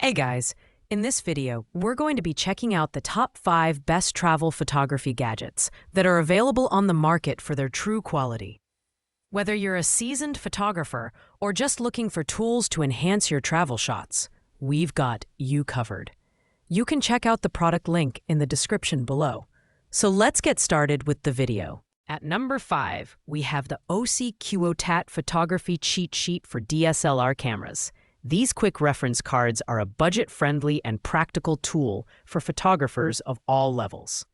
Hey guys, in this video, we're going to be checking out the top 5 best travel photography gadgets that are available on the market for their true quality. Whether you're a seasoned photographer or just looking for tools to enhance your travel shots, we've got you covered. You can check out the product link in the description below. So let's get started with the video. At number 5, we have the OC Photography Cheat Sheet for DSLR cameras. These quick reference cards are a budget-friendly and practical tool for photographers of all levels.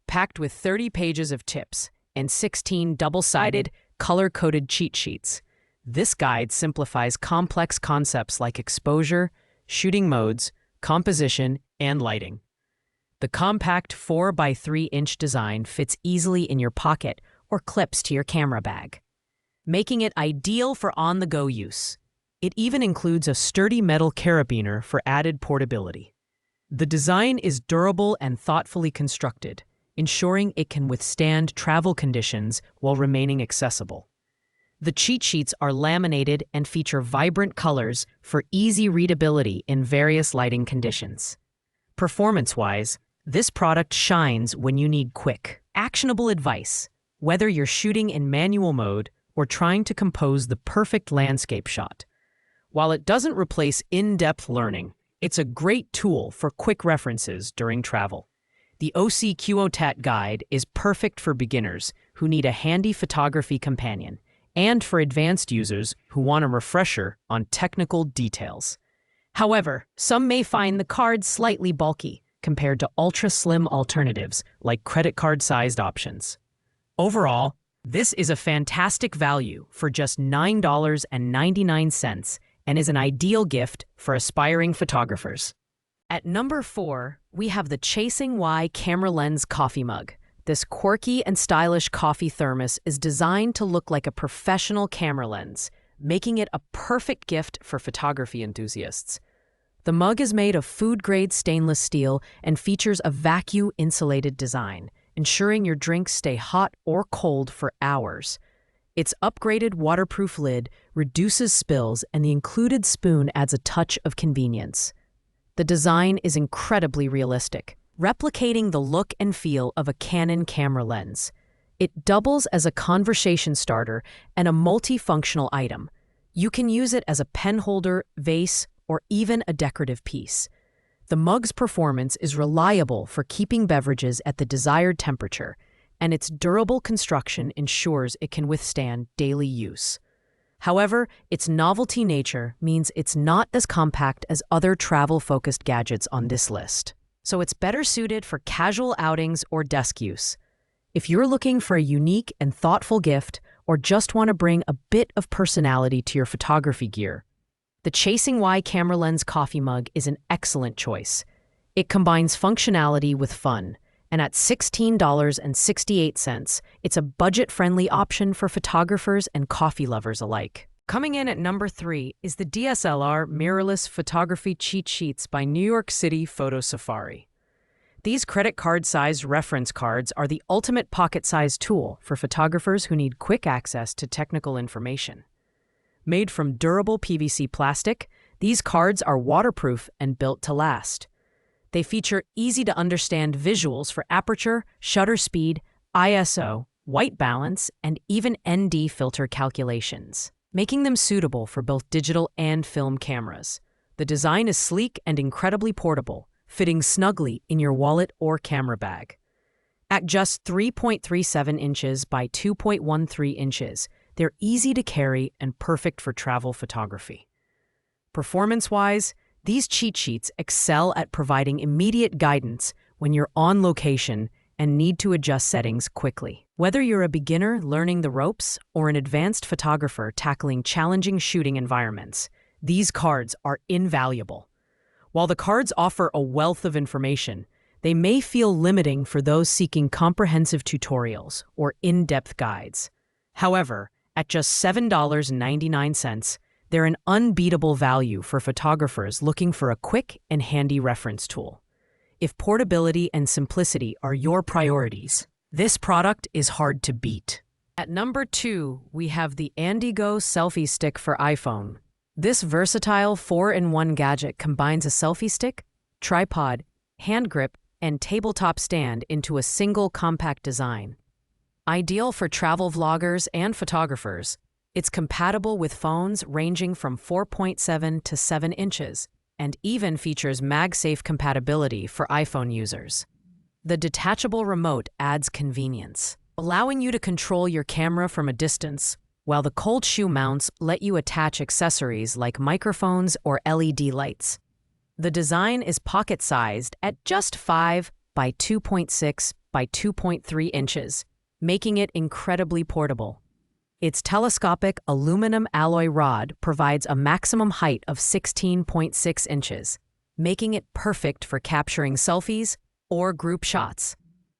Packed with 30 pages of tips and 16 double-sided, color-coded cheat sheets, this guide simplifies complex concepts like exposure, shooting modes, composition, and lighting. The compact 4x3-inch design fits easily in your pocket or clips to your camera bag, making it ideal for on-the-go use. It even includes a sturdy metal carabiner for added portability. The design is durable and thoughtfully constructed, ensuring it can withstand travel conditions while remaining accessible. The cheat sheets are laminated and feature vibrant colors for easy readability in various lighting conditions. Performance-wise, this product shines when you need quick, actionable advice, whether you're shooting in manual mode or trying to compose the perfect landscape shot. While it doesn't replace in-depth learning, it's a great tool for quick references during travel. The OC Guide is perfect for beginners who need a handy photography companion, and for advanced users who want a refresher on technical details. However, some may find the card slightly bulky compared to ultra-slim alternatives like credit card-sized options. Overall, this is a fantastic value for just $9.99 and is an ideal gift for aspiring photographers. At number 4, we have the Chasing Y Camera Lens Coffee Mug. This quirky and stylish coffee thermos is designed to look like a professional camera lens, making it a perfect gift for photography enthusiasts. The mug is made of food-grade stainless steel and features a vacuum-insulated design, ensuring your drinks stay hot or cold for hours. Its upgraded waterproof lid reduces spills, and the included spoon adds a touch of convenience. The design is incredibly realistic, replicating the look and feel of a Canon camera lens. It doubles as a conversation starter and a multifunctional item. You can use it as a pen holder, vase, or even a decorative piece. The mug's performance is reliable for keeping beverages at the desired temperature, and its durable construction ensures it can withstand daily use. However, its novelty nature means it's not as compact as other travel-focused gadgets on this list, so it's better suited for casual outings or desk use. If you're looking for a unique and thoughtful gift or just want to bring a bit of personality to your photography gear, the Chasing Y Camera Lens Coffee Mug is an excellent choice. It combines functionality with fun, and at $16.68, it's a budget-friendly option for photographers and coffee lovers alike. Coming in at number 3 is the DSLR Mirrorless Photography Cheat Sheets by New York City Photo Safari. These credit card-sized reference cards are the ultimate pocket-sized tool for photographers who need quick access to technical information. Made from durable PVC plastic, these cards are waterproof and built to last. They feature easy-to-understand visuals for aperture, shutter speed, ISO, white balance, and even ND filter calculations, making them suitable for both digital and film cameras. The design is sleek and incredibly portable, fitting snugly in your wallet or camera bag. At just 3.37 inches by 2.13 inches, they're easy to carry and perfect for travel photography. Performance-wise, these cheat sheets excel at providing immediate guidance when you're on location and need to adjust settings quickly. Whether you're a beginner learning the ropes or an advanced photographer tackling challenging shooting environments, these cards are invaluable. While the cards offer a wealth of information, they may feel limiting for those seeking comprehensive tutorials or in-depth guides. However, at just $7.99, they're an unbeatable value for photographers looking for a quick and handy reference tool. If portability and simplicity are your priorities, this product is hard to beat. At number 2, we have the Andigo Selfie Stick for iPhone. This versatile 4-in-1 gadget combines a selfie stick, tripod, hand grip, and tabletop stand into a single compact design. Ideal for travel vloggers and photographers, it's compatible with phones ranging from 4.7 to 7 inches and even features MagSafe compatibility for iPhone users. The detachable remote adds convenience, allowing you to control your camera from a distance, while the cold shoe mounts let you attach accessories like microphones or LED lights. The design is pocket-sized at just 5 by 2.6 by 2.3 inches, making it incredibly portable. Its telescopic aluminum alloy rod provides a maximum height of 16.6 inches, making it perfect for capturing selfies or group shots.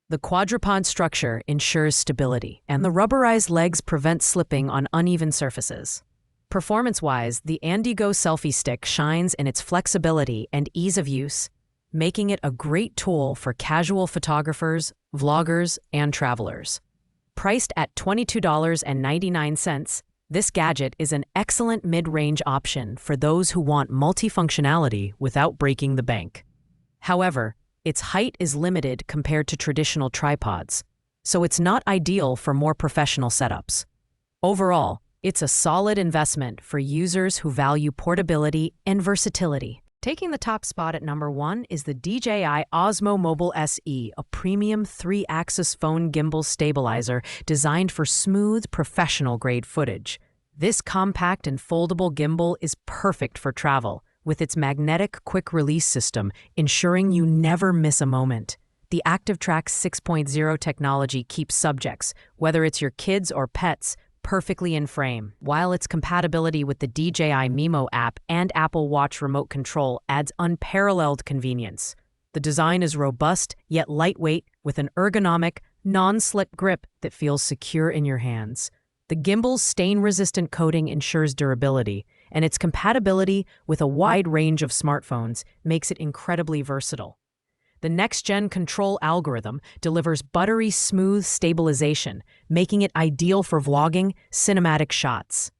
The quadrupod structure ensures stability, and the rubberized legs prevent slipping on uneven surfaces. Performance-wise, the Andigo selfie stick shines in its flexibility and ease of use, making it a great tool for casual photographers, vloggers, and travelers. Priced at $22.99, this gadget is an excellent mid-range option for those who want multifunctionality without breaking the bank. However, its height is limited compared to traditional tripods, so it's not ideal for more professional setups. Overall, it's a solid investment for users who value portability and versatility. Taking the top spot at number 1 is the DJI Osmo Mobile SE, a premium 3-axis phone gimbal stabilizer designed for smooth, professional-grade footage. This compact and foldable gimbal is perfect for travel, with its magnetic quick-release system, ensuring you never miss a moment. The ActiveTrack 6.0 technology keeps subjects, whether it's your kids or pets, perfectly in frame, while its compatibility with the DJI Mimo app and Apple Watch remote control adds unparalleled convenience. The design is robust, yet lightweight, with an ergonomic, non-slip grip that feels secure in your hands. The gimbal's stain-resistant coating ensures durability, and its compatibility with a wide range of smartphones makes it incredibly versatile. The next-gen control algorithm delivers buttery smooth stabilization, making it ideal for vlogging, cinematic shots,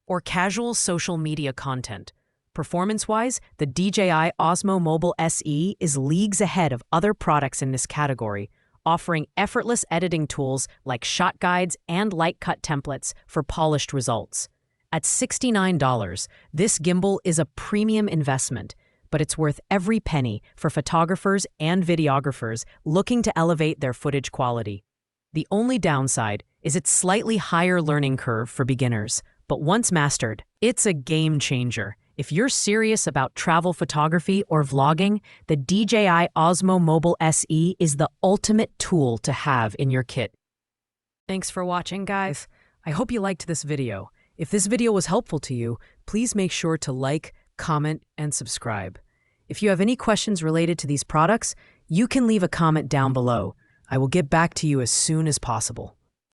or casual social media content. Performance-wise, the DJI Osmo Mobile SE is leagues ahead of other products in this category, offering effortless editing tools like shot guides and light cut templates for polished results. At $69, this gimbal is a premium investment, but it's worth every penny for photographers and videographers looking to elevate their footage quality. The only downside is its slightly higher learning curve for beginners, but once mastered, it's a game changer. If you're serious about travel photography or vlogging, the DJI Osmo Mobile SE is the ultimate tool to have in your kit. Thanks for watching, guys. I hope you liked this video. If this video was helpful to you, please make sure to like, comment, and subscribe. If you have any questions related to these products, you can leave a comment down below. I will get back to you as soon as possible.